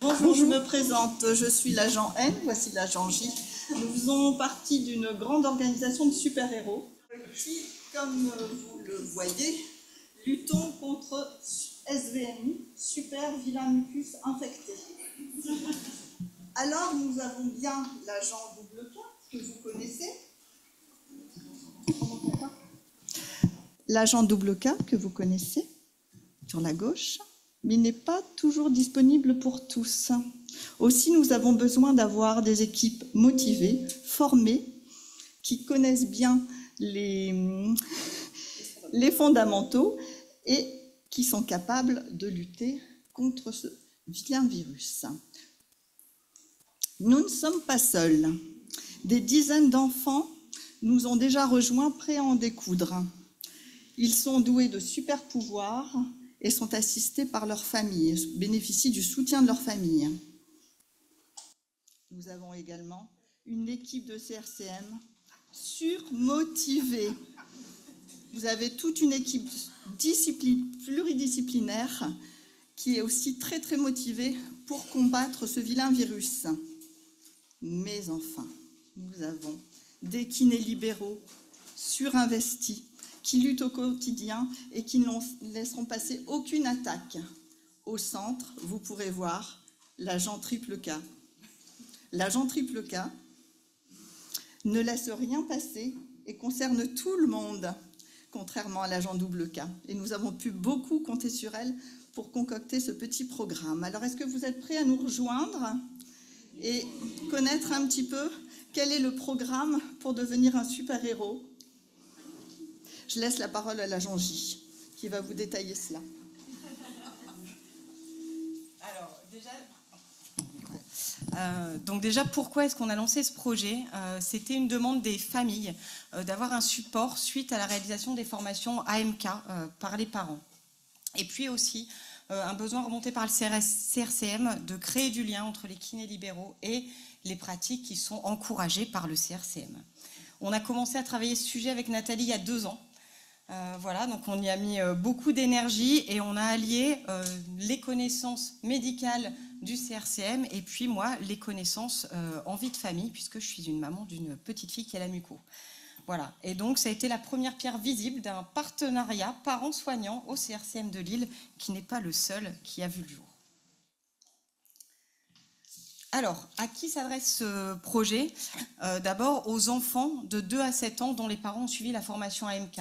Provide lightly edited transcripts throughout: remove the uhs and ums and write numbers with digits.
Bonjour, je me présente, je suis l'agent N, voici l'agent J. Nous faisons partie d'une grande organisation de super-héros qui, comme vous le voyez, luttons contre SVMI, Super Vilain Mucus Infecté. Alors, nous avons bien l'agent double K, que vous connaissez. L'agent double K, que vous connaissez, sur la gauche, mais il n'est pas toujours disponible pour tous. Aussi, nous avons besoin d'avoir des équipes motivées, formées, qui connaissent bien les fondamentaux et qui sont capables de lutter contre ce vilain virus. Nous ne sommes pas seuls. Des dizaines d'enfants nous ont déjà rejoints prêts à en découdre. Ils sont doués de super pouvoirs et sont assistés par leur famille, bénéficient du soutien de leur famille. Nous avons également une équipe de CRCM surmotivée. Vous avez toute une équipe pluridisciplinaire qui est aussi très très motivée pour combattre ce vilain virus. Mais enfin, nous avons des kinés libéraux surinvestis qui luttent au quotidien et qui ne laisseront passer aucune attaque. Au centre, vous pourrez voir l'agent triple K. L'agent triple K ne laisse rien passer et concerne tout le monde, contrairement à l'agent double K. Et nous avons pu beaucoup compter sur elle pour concocter ce petit programme. Alors, est-ce que vous êtes prêts à nous rejoindre et connaître un petit peu quel est le programme pour devenir un super-héros? Je laisse la parole à l'agent J, qui va vous détailler cela. Alors, déjà, pourquoi est-ce qu'on a lancé ce projet? C'était une demande des familles d'avoir un support suite à la réalisation des formations AMK par les parents. Et puis aussi, un besoin remonté par le CRCM de créer du lien entre les kinés libéraux et les pratiques qui sont encouragées par le CRCM. On a commencé à travailler ce sujet avec Nathalie il y a 2 ans. Voilà, donc on y a mis beaucoup d'énergie et on a allié les connaissances médicales du CRCM et puis moi, les connaissances en vie de famille, puisque je suis une maman d'une petite fille qui a la muco. Voilà, et donc ça a été la première pierre visible d'un partenariat parents-soignants au CRCM de Lille, qui n'est pas le seul qui a vu le jour. Alors, à qui s'adresse ce projet? D'abord aux enfants de 2 à 7 ans dont les parents ont suivi la formation AMK,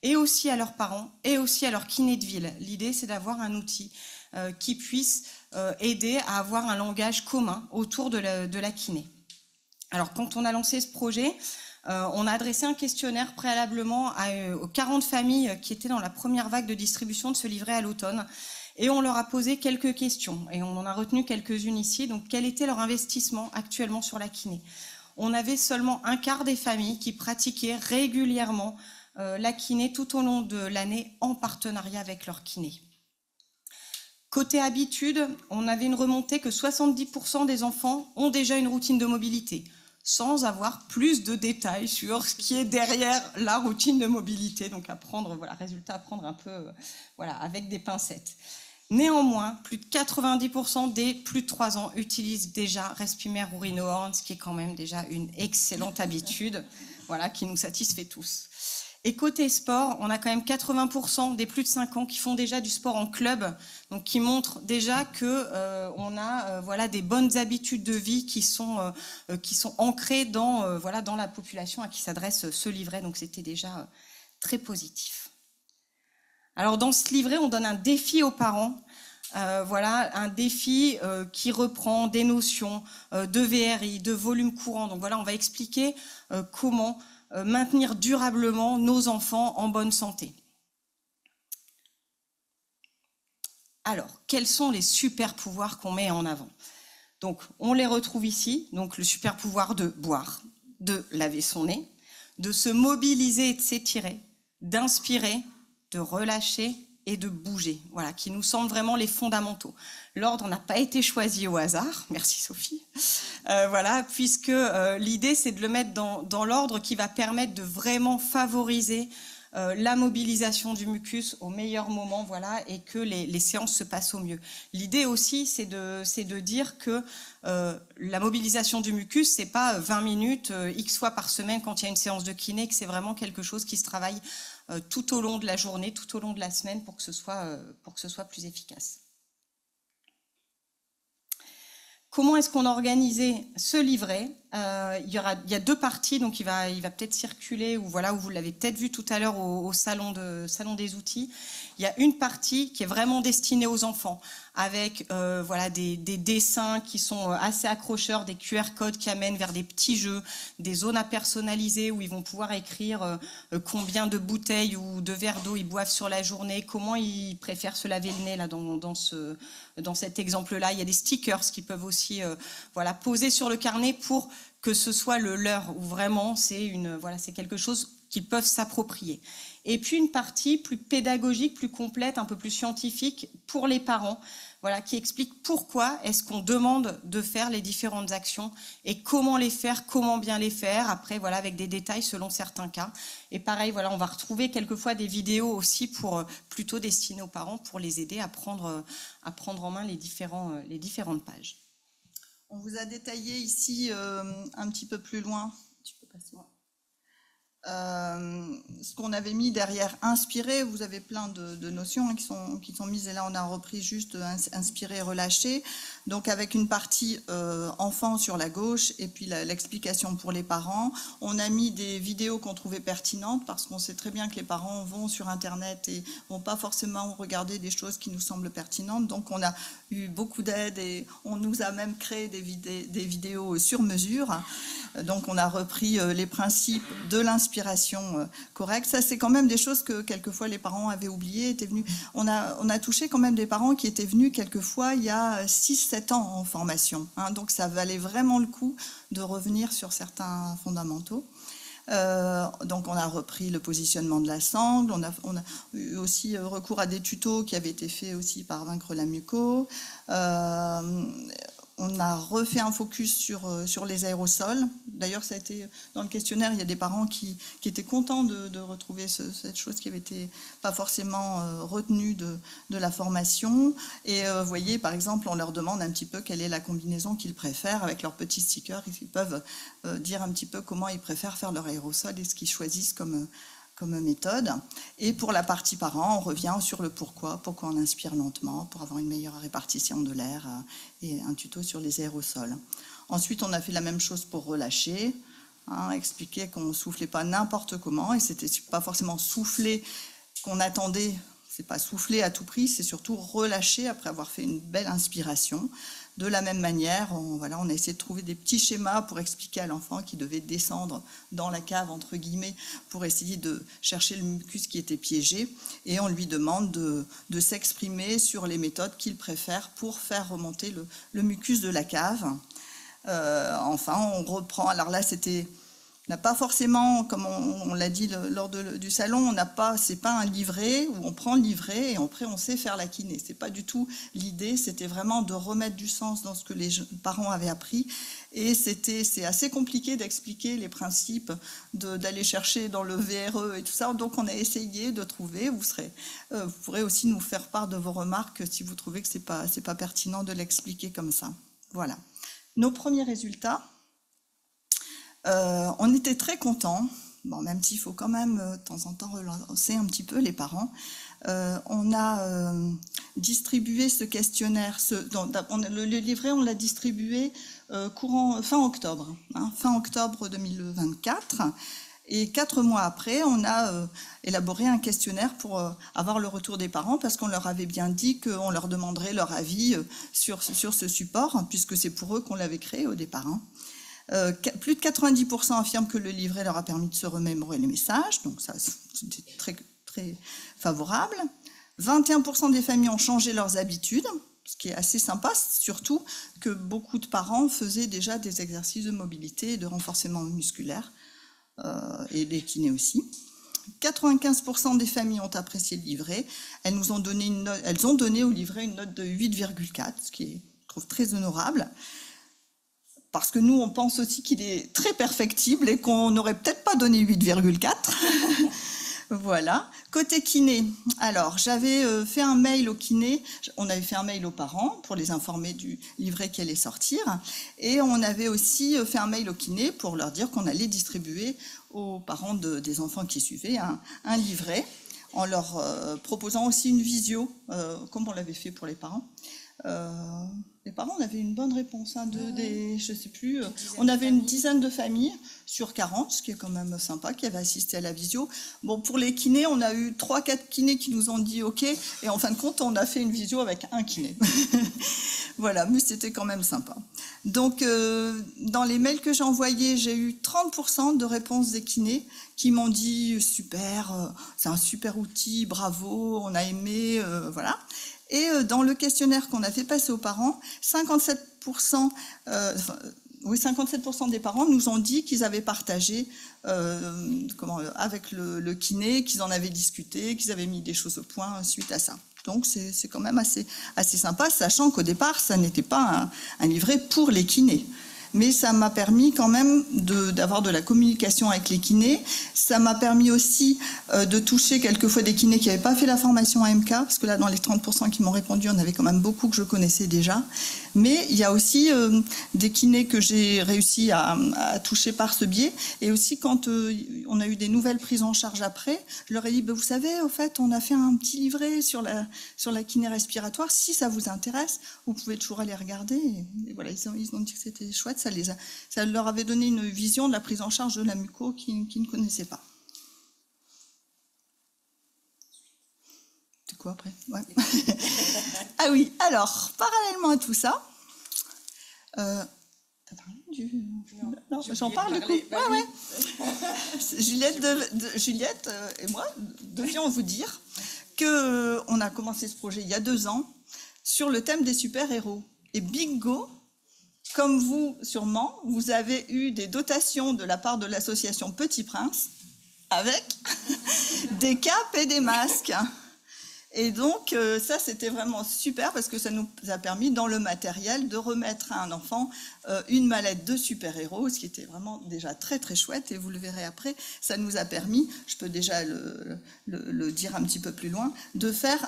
et aussi à leurs parents, et aussi à leur kiné de ville. L'idée, c'est d'avoir un outil qui puisse aider à avoir un langage commun autour de la kiné. Alors, quand on a lancé ce projet, on a adressé un questionnaire préalablement aux 40 familles qui étaient dans la première vague de distribution de ce livret à l'automne, et on leur a posé quelques questions, et on en a retenu quelques-unes ici. Donc, quel était leur investissement actuellement sur la kiné? On avait seulement un quart des familles qui pratiquaient régulièrement la kiné tout au long de l'année en partenariat avec leur kiné. Côté habitude, on avait une remontée que 70% des enfants ont déjà une routine de mobilité, sans avoir plus de détails sur ce qui est derrière la routine de mobilité. Donc à prendre, voilà, résultat à prendre un peu voilà, avec des pincettes. Néanmoins, plus de 90% des plus de 3 ans utilisent déjà Respimer ou Rhinohorn, ce qui est quand même déjà une excellente habitude, voilà, qui nous satisfait tous. Et côté sport, on a quand même 80% des plus de 5 ans qui font déjà du sport en club, donc qui montrent déjà que on a voilà, des bonnes habitudes de vie qui sont ancrées dans, voilà, dans la population à qui s'adresse ce livret, donc c'était déjà très positif. Alors dans ce livret, on donne un défi aux parents, voilà, un défi qui reprend des notions de VRI, de volume courant. Donc voilà, on va expliquer comment maintenir durablement nos enfants en bonne santé. Alors, quels sont les super pouvoirs qu'on met en avant? Donc, on les retrouve ici. Donc, le super pouvoir de boire, de laver son nez, de se mobiliser et de s'étirer, d'inspirer, de relâcher et de bouger. Voilà, qui nous semblent vraiment les fondamentaux. L'ordre n'a pas été choisi au hasard. Merci Sophie. Voilà, puisque l'idée, c'est de le mettre dans l'ordre qui va permettre de vraiment favoriser la mobilisation du mucus au meilleur moment, voilà, et que les séances se passent au mieux. L'idée aussi, c'est de dire que la mobilisation du mucus, c'est pas 20 minutes, X fois par semaine quand il y a une séance de kiné, que c'est vraiment quelque chose qui se travaille tout au long de la journée, tout au long de la semaine pour que ce soit plus efficace. Comment est-ce qu'on a organisé ce livret? Il y a 2 parties, donc il va peut-être circuler, ou voilà, où vous l'avez peut-être vu tout à l'heure au salon des outils. Il y a une partie qui est vraiment destinée aux enfants, avec voilà, des dessins qui sont assez accrocheurs, des QR codes qui amènent vers des petits jeux, des zones à personnaliser où ils vont pouvoir écrire combien de bouteilles ou de verres d'eau ils boivent sur la journée, comment ils préfèrent se laver le nez là, dans cet exemple-là. Il y a des stickers qui peuvent aussi voilà, poser sur le carnet pour que ce soit le leur, où vraiment c'est quelque chose qu'ils peuvent s'approprier. Et puis une partie plus pédagogique, plus complète, un peu plus scientifique pour les parents, voilà, qui explique pourquoi est-ce qu'on demande de faire les différentes actions et comment les faire, comment bien les faire, après voilà, avec des détails selon certains cas. Et pareil, voilà, on va retrouver quelquefois des vidéos aussi pour plutôt destinées aux parents pour les aider à prendre en main les différentes pages. On vous a détaillé ici un petit peu plus loin. Tu peux passer. Ce qu'on avait mis derrière inspirer, vous avez plein de notions hein, qui sont mises, et là on a repris juste inspirer, relâcher, donc avec une partie enfant sur la gauche et puis l'explication pour les parents. On a mis des vidéos qu'on trouvait pertinentes parce qu'on sait très bien que les parents vont sur internet et vont pas forcément regarder des choses qui nous semblent pertinentes, donc on a eu beaucoup d'aide et on nous a même créé des vidéos sur mesure. Donc on a repris les principes de l'inspiration correcte. Ça, c'est quand même des choses que quelquefois les parents avaient oubliées, étaient venus. On a touché quand même des parents qui étaient venus quelquefois il y a 6-7 ans en formation. Hein, donc ça valait vraiment le coup de revenir sur certains fondamentaux. Donc on a repris le positionnement de la sangle, on a eu aussi recours à des tutos qui avaient été faits aussi par Vaincre la muco. On a refait un focus sur les aérosols. D'ailleurs, ça a été dans le questionnaire, il y a des parents qui étaient contents de retrouver cette chose qui avait été pas forcément retenue de la formation. Et vous voyez, par exemple, on leur demande un petit peu quelle est la combinaison qu'ils préfèrent avec leurs petits stickers. Ils peuvent dire un petit peu comment ils préfèrent faire leur aérosol et ce qu'ils choisissent comme méthode. Et pour la partie parents, on revient sur le pourquoi on inspire lentement pour avoir une meilleure répartition de l'air et un tuto sur les aérosols. Ensuite, on a fait la même chose pour relâcher, hein, expliquer qu'on ne soufflait pas n'importe comment et c'était pas forcément souffler qu'on attendait, c'est pas souffler à tout prix, c'est surtout relâcher après avoir fait une belle inspiration. De la même manière, on a essayé de trouver des petits schémas pour expliquer à l'enfant qui devait descendre dans la cave, entre guillemets, pour essayer de chercher le mucus qui était piégé. Et on lui demande de s'exprimer sur les méthodes qu'il préfère pour faire remonter le mucus de la cave. Enfin, on reprend. Alors là, on n'a pas forcément, comme on l'a dit lors du salon, c'est pas un livret où on prend le livret et après on sait faire la kiné. C'est pas du tout l'idée. C'était vraiment de remettre du sens dans ce que les parents avaient appris. Et c'est assez compliqué d'expliquer les principes, d'aller chercher dans le VRE et tout ça. Donc on a essayé de trouver. Vous pourrez aussi nous faire part de vos remarques si vous trouvez que c'est pas pertinent de l'expliquer comme ça. Voilà. Nos premiers résultats. On était très contents, bon, même s'il faut quand même de temps en temps relancer un petit peu les parents. On a distribué ce questionnaire, le livret, on l'a distribué fin octobre, hein, fin octobre 2024. Et 4 mois après, on a élaboré un questionnaire pour avoir le retour des parents, parce qu'on leur avait bien dit qu'on leur demanderait leur avis sur ce support, hein, puisque c'est pour eux qu'on l'avait créé au départ. Hein. Plus de 90% affirment que le livret leur a permis de se remémorer les messages, donc ça c'était très, très favorable. 21% des familles ont changé leurs habitudes, ce qui est assez sympa, surtout que beaucoup de parents faisaient déjà des exercices de mobilité et de renforcement musculaire, et des kinés aussi. 95% des familles ont apprécié le livret, elles ont donné au livret une note de 8,4, ce qui est, je trouve, très honorable. Parce que nous, on pense aussi qu'il est très perfectible et qu'on n'aurait peut-être pas donné 8,4. Voilà. Côté kiné, alors j'avais fait un mail au kiné, on avait fait un mail aux parents pour les informer du livret qui allait sortir, et on avait aussi fait un mail au kiné pour leur dire qu'on allait distribuer aux parents des enfants qui suivaient un livret, en leur proposant aussi une visio, comme on l'avait fait pour les parents. Les parents, on avait une bonne réponse, hein, je sais plus, on avait une dizaine de familles sur 40, ce qui est quand même sympa, qui avaient assisté à la visio. Bon, pour les kinés, on a eu 3-4 kinés qui nous ont dit OK, et en fin de compte, on a fait une visio avec un kiné. Voilà, mais c'était quand même sympa. Donc, dans les mails que j'ai envoyés, j'ai eu 30% de réponses des kinés qui m'ont dit super, c'est un super outil, bravo, on a aimé, voilà. Et dans le questionnaire qu'on a fait passer aux parents, 57% des parents nous ont dit qu'ils avaient partagé avec le kiné, qu'ils en avaient discuté, qu'ils avaient mis des choses au point suite à ça. Donc c'est quand même assez sympa, sachant qu'au départ, ça n'était pas un livret pour les kinés. Mais ça m'a permis quand même d'avoir de la communication avec les kinés. Ça m'a permis aussi de toucher quelquefois des kinés qui n'avaient pas fait la formation AMK, parce que là, dans les 30% qui m'ont répondu, on avait quand même beaucoup que je connaissais déjà. Mais il y a aussi des kinés que j'ai réussi à toucher par ce biais. Et aussi, quand on a eu des nouvelles prises en charge après, je leur ai dit, vous savez, au fait, on a fait un petit livret sur la kiné respiratoire. Si ça vous intéresse, vous pouvez toujours aller regarder. Et voilà, ils ont dit que c'était chouette. Ça leur avait donné une vision de la prise en charge de la muco qu'ils ne connaissaient pas. C'est quoi après? Ouais. Ah oui, alors, parallèlement à tout ça, t'as parlé du... Non, j'en parle du coup. Ouais. Juliette et moi devions vous dire qu'on a commencé ce projet il y a 2 ans sur le thème des super-héros. Et bingo, comme vous, sûrement, vous avez eu des dotations de la part de l'association Petit Prince avec des capes et des masques. Et donc, ça, c'était vraiment super parce que ça nous a permis, dans le matériel, de remettre à un enfant une mallette de super-héros, ce qui était vraiment déjà très, très chouette. Et vous le verrez après, ça nous a permis, je peux déjà le dire un petit peu plus loin, de faire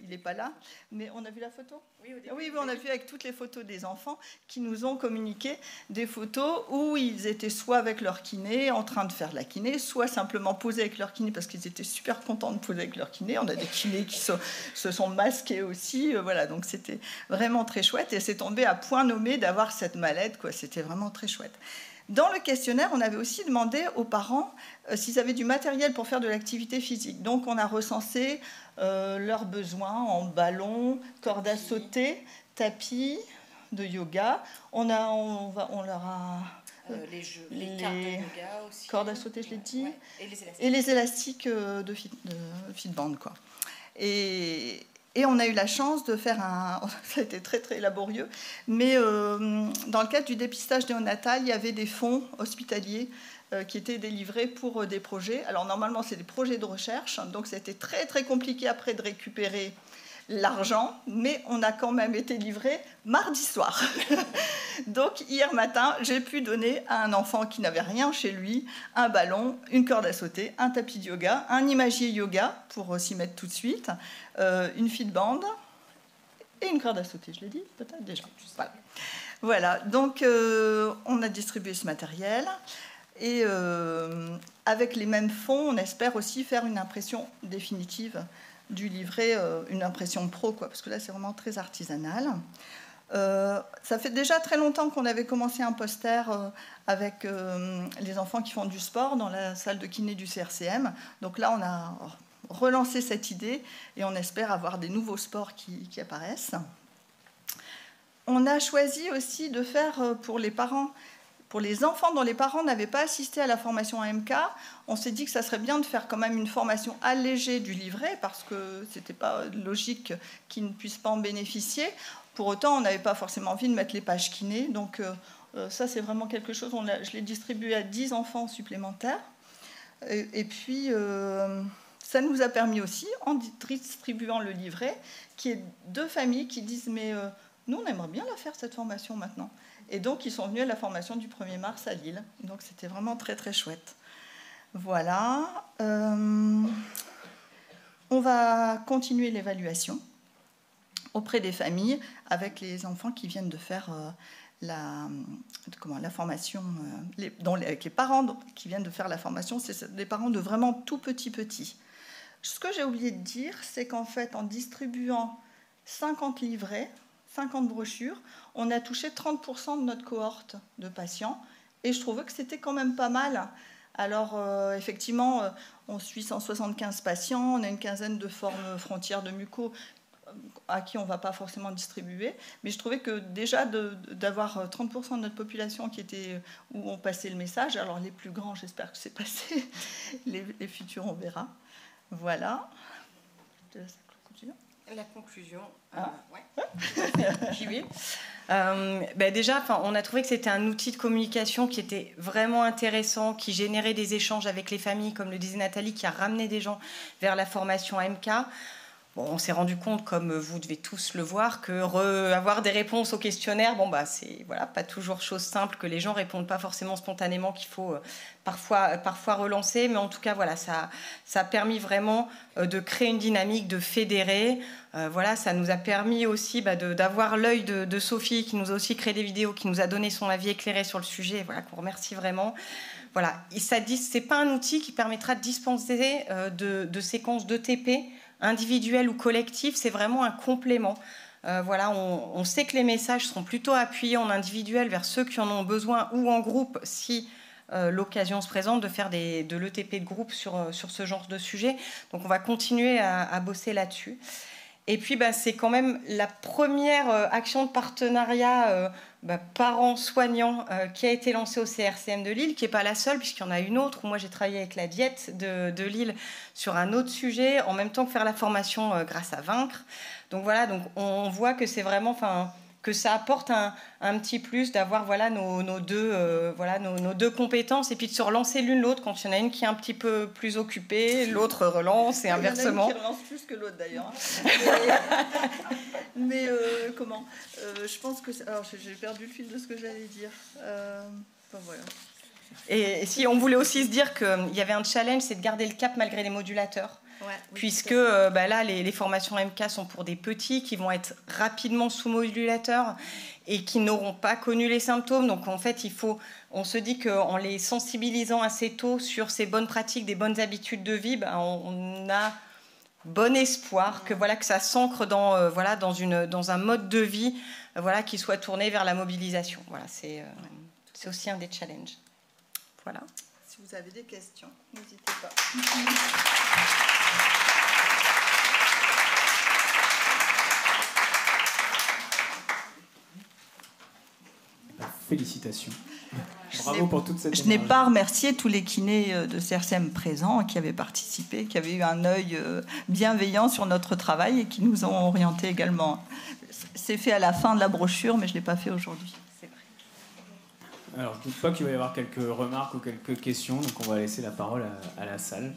il n'est pas là, mais on a vu la photo ? Oui, on a vu avec toutes les photos des enfants qui nous ont communiqué des photos où ils étaient soit avec leur kiné, en train de faire de la kiné, soit simplement posés avec leur kiné parce qu'ils étaient super contents de poser avec leur kiné. On a des kinés qui se sont masqués aussi. Voilà, donc c'était vraiment très chouette et c'est tombé à point nommé d'avoir cette mallette, quoi. C'était vraiment très chouette. Dans le questionnaire, on avait aussi demandé aux parents s'ils avaient du matériel pour faire de l'activité physique. Donc, on a recensé leurs besoins en ballon, corde à sauter, tapis de yoga. On leur a... les cartes de yoga aussi. Cordes à sauter, je l'ai dit. Ouais. Et les élastiques de Fitband, quoi. Et on a eu la chance de faire ça a été très très laborieux, mais dans le cadre du dépistage néonatal, il y avait des fonds hospitaliers qui étaient délivrés pour des projets. Alors normalement, c'est des projets de recherche, donc c'était très très compliqué après de récupérer l'argent, mais on a quand même été livré mardi soir. Donc hier matin, j'ai pu donner à un enfant qui n'avait rien chez lui un ballon, une corde à sauter, un tapis de yoga, un imagier yoga pour s'y mettre tout de suite, une Fitband et une corde à sauter, je l'ai dit peut-être déjà. Voilà, donc on a distribué ce matériel et avec les mêmes fonds, on espère aussi faire une impression définitive du livret, une impression pro, quoi, parce que là c'est vraiment très artisanal. Ça fait déjà très longtemps qu'on avait commencé un poster avec les enfants qui font du sport dans la salle de kiné du CRCM. Donc là, on a relancé cette idée et on espère avoir des nouveaux sports qui apparaissent. On a choisi aussi de faire pour les parents, pour les enfants dont les parents n'avaient pas assisté à la formation AMK, on s'est dit que ça serait bien de faire quand même une formation allégée du livret parce que ce n'était pas logique qu'ils ne puissent pas en bénéficier. Pour autant, on n'avait pas forcément envie de mettre les pages kiné. Donc ça, c'est vraiment quelque chose. Je l'ai distribué à 10 enfants supplémentaires. Et puis, ça nous a permis aussi, en distribuant le livret, qu'il y ait 2 familles qui disent « Mais nous, on aimerait bien la faire, cette formation, maintenant ». Et donc, ils sont venus à la formation du 1er mars à Lille. Donc, c'était vraiment très, très chouette. Voilà. On va continuer l'évaluation auprès des familles avec les enfants qui viennent de faire la formation, avec les parents qui viennent de faire la formation, c'est des parents de vraiment tout petits. Ce que j'ai oublié de dire, c'est qu'en fait, en distribuant 50 livrets, 50 brochures, on a touché 30% de notre cohorte de patients, et je trouvais que c'était quand même pas mal. Alors, effectivement, on suit 175 patients, on a une quinzaine de formes frontières de muco à qui on ne va pas forcément distribuer, mais je trouvais que déjà d'avoir 30% de notre population qui était où on passait le message, alors les plus grands, j'espère que c'est passé, les futurs, on verra. Voilà. La conclusion. Ouais. J'y vais. Déjà, on a trouvé que c'était un outil de communication qui était vraiment intéressant, qui générait des échanges avec les familles, comme le disait Nathalie, qui a ramené des gens vers la formation AMK. Bon, on s'est rendu compte, comme vous devez tous le voir, que avoir des réponses aux questionnaires, c'est pas toujours chose simple, que les gens répondent pas forcément spontanément, qu'il faut parfois relancer. Mais en tout cas, ça a permis vraiment de créer une dynamique, de fédérer. Ça nous a permis aussi d'avoir l'œil de Sophie, qui nous a aussi créé des vidéos, qui nous a donné son avis éclairé sur le sujet. Voilà, qu'on remercie vraiment. Voilà, c'est pas un outil qui permettra de dispenser de séquences d'ETP individuel ou collectif, c'est vraiment un complément. On sait que les messages seront plutôt appuyés en individuel vers ceux qui en ont besoin ou en groupe si l'occasion se présente de faire de l'ETP de groupe sur ce genre de sujet. Donc on va continuer à bosser là-dessus. Et puis c'est quand même la première action de partenariat parents-soignants qui a été lancée au CRCM de Lille, qui n'est pas la seule, puisqu'il y en a une autre où moi j'ai travaillé avec la diète de Lille sur un autre sujet, en même temps que faire la formation grâce à Vaincre. Donc voilà, on voit que c'est vraiment... que ça apporte un petit plus d'avoir nos deux compétences et puis de se relancer l'une l'autre quand il y en a une qui est un petit peu plus occupée, l'autre relance et inversement. Il y en a une qui relance plus que l'autre d'ailleurs. Mais je pense que... Alors j'ai perdu le fil de ce que j'allais dire. Voilà. Et si on voulait aussi se dire qu'il y avait un challenge, c'est de garder le cap malgré les modulateurs. Ouais, puisque là, les formations MK sont pour des petits qui vont être rapidement sous modulateurs et qui n'auront pas connu les symptômes. Donc, en fait, on se dit qu'en les sensibilisant assez tôt sur ces bonnes pratiques, des bonnes habitudes de vie, on a bon espoir que ça s'ancre dans un mode de vie qui soit tourné vers la mobilisation. Voilà, c'est aussi un des challenges. Voilà. Si vous avez des questions, n'hésitez pas. Félicitations. Bravo pour toute cette énergie. Je n'ai pas remercié tous les kinés de CRCM présents qui avaient participé, qui avaient eu un œil bienveillant sur notre travail et qui nous ont orientés également. C'est fait à la fin de la brochure, mais je ne l'ai pas fait aujourd'hui. Alors, je ne doute pas qu'il va y avoir quelques remarques ou quelques questions, donc on va laisser la parole à la salle.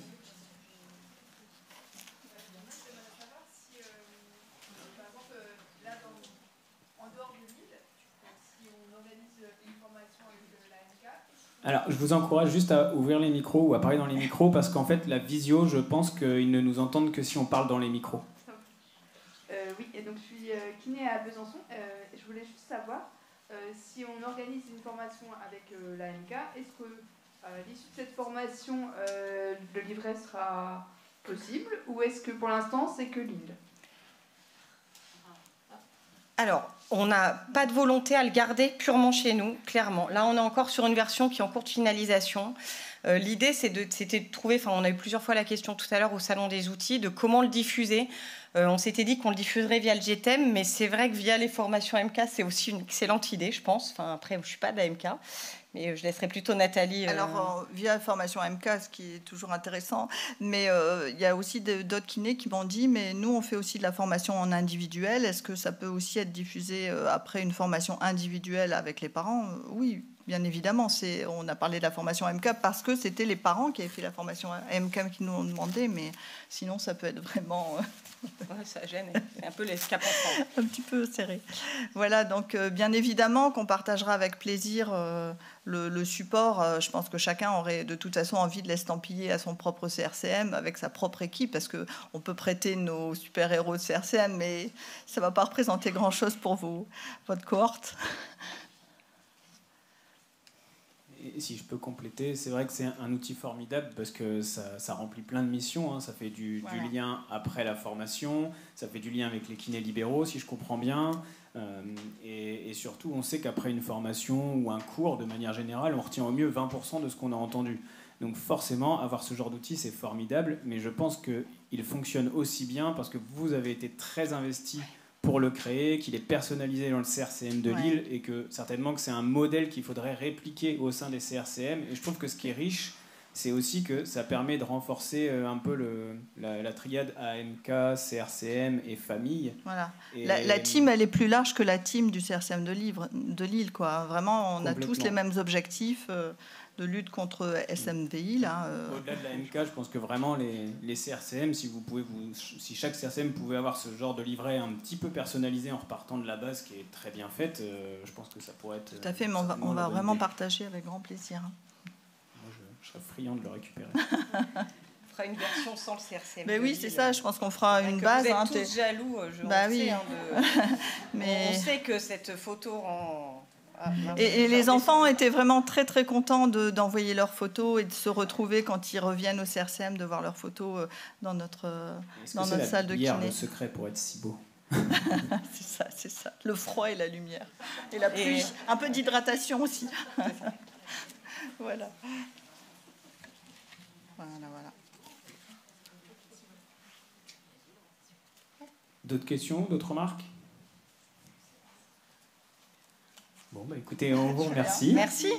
Alors, je vous encourage juste à ouvrir les micros ou à parler dans les micros parce qu'en fait, la visio, je pense qu'ils ne nous entendent que si on parle dans les micros. Oui, et donc je suis kiné à Besançon. Et je voulais juste savoir si on organise une formation avec l'AMK, est-ce que à l'issue de cette formation, le livret sera possible ou est-ce que pour l'instant, c'est que Lille ? Alors, on n'a pas de volonté à le garder purement chez nous, clairement. Là, on est encore sur une version qui est en cours de finalisation. L'idée, c'était de trouver, on a eu plusieurs fois la question tout à l'heure au Salon des outils, de comment le diffuser. On s'était dit qu'on le diffuserait via le GTM, mais c'est vrai que via les formations MK, c'est aussi une excellente idée, je pense. Après, je ne suis pas d'AMK, mais je laisserai plutôt Nathalie... Alors, via la formation MK, ce qui est toujours intéressant, mais il y a aussi d'autres kinés qui m'ont dit, mais nous, on fait aussi de la formation en individuel. Est-ce que ça peut aussi être diffusé après une formation individuelle avec les parents ? Oui, bien évidemment. On a parlé de la formation AMK parce que c'était les parents qui avaient fait la formation AMK qui nous ont demandé, mais sinon ça peut être vraiment... ça gêne, c'est un peu l'escape enfant. Un petit peu serré. Voilà, donc bien évidemment qu'on partagera avec plaisir le support. Je pense que chacun aurait de toute façon envie de l'estampiller à son propre CRCM avec sa propre équipe, parce qu'on peut prêter nos super-héros de CRCM, mais ça ne va pas représenter grand-chose pour votre cohorte. Et si je peux compléter, c'est vrai que c'est un outil formidable parce que ça remplit plein de missions. Hein. Ça fait du lien après la formation, ça fait du lien avec les kinés libéraux, si je comprends bien. Et surtout, on sait qu'après une formation ou un cours, de manière générale, on retient au mieux 20% de ce qu'on a entendu. Donc forcément, avoir ce genre d'outil, c'est formidable. Mais je pense qu'il fonctionne aussi bien parce que vous avez été très investi pour le créer, qu'il est personnalisé dans le CRCM de Lille et que certainement que c'est un modèle qu'il faudrait répliquer au sein des CRCM. Et je trouve que ce qui est riche, c'est aussi que ça permet de renforcer un peu la triade AMK, CRCM et famille. Voilà. Et la team, elle est plus large que la team du CRCM de Lille, quoi. Vraiment, on a tous les mêmes objectifs de lutte contre SMVI. Au-delà de la MK, je pense que vraiment les CRCM, si chaque CRCM pouvait avoir ce genre de livret un petit peu personnalisé en repartant de la base qui est très bien faite, je pense que ça pourrait être... Tout à fait, mais on va vraiment partager avec grand plaisir. Moi, je serais friand de le récupérer. On fera une version sans le CRCM. Mais oui, c'est ça, je pense qu'on fera une base. Vous êtes tous jaloux, mais... On sait que cette photo en... Et les enfants étaient vraiment très très contents d'envoyer leurs photos et de se retrouver quand ils reviennent au CRCM, de voir leurs photos dans notre salle de kiné. Le secret pour être si beau. C'est ça. Le froid et la lumière. Et la pluie. Un peu d'hydratation aussi. Voilà. D'autres questions, d'autres remarques ? Bon, écoutez, on vous remercie. Merci.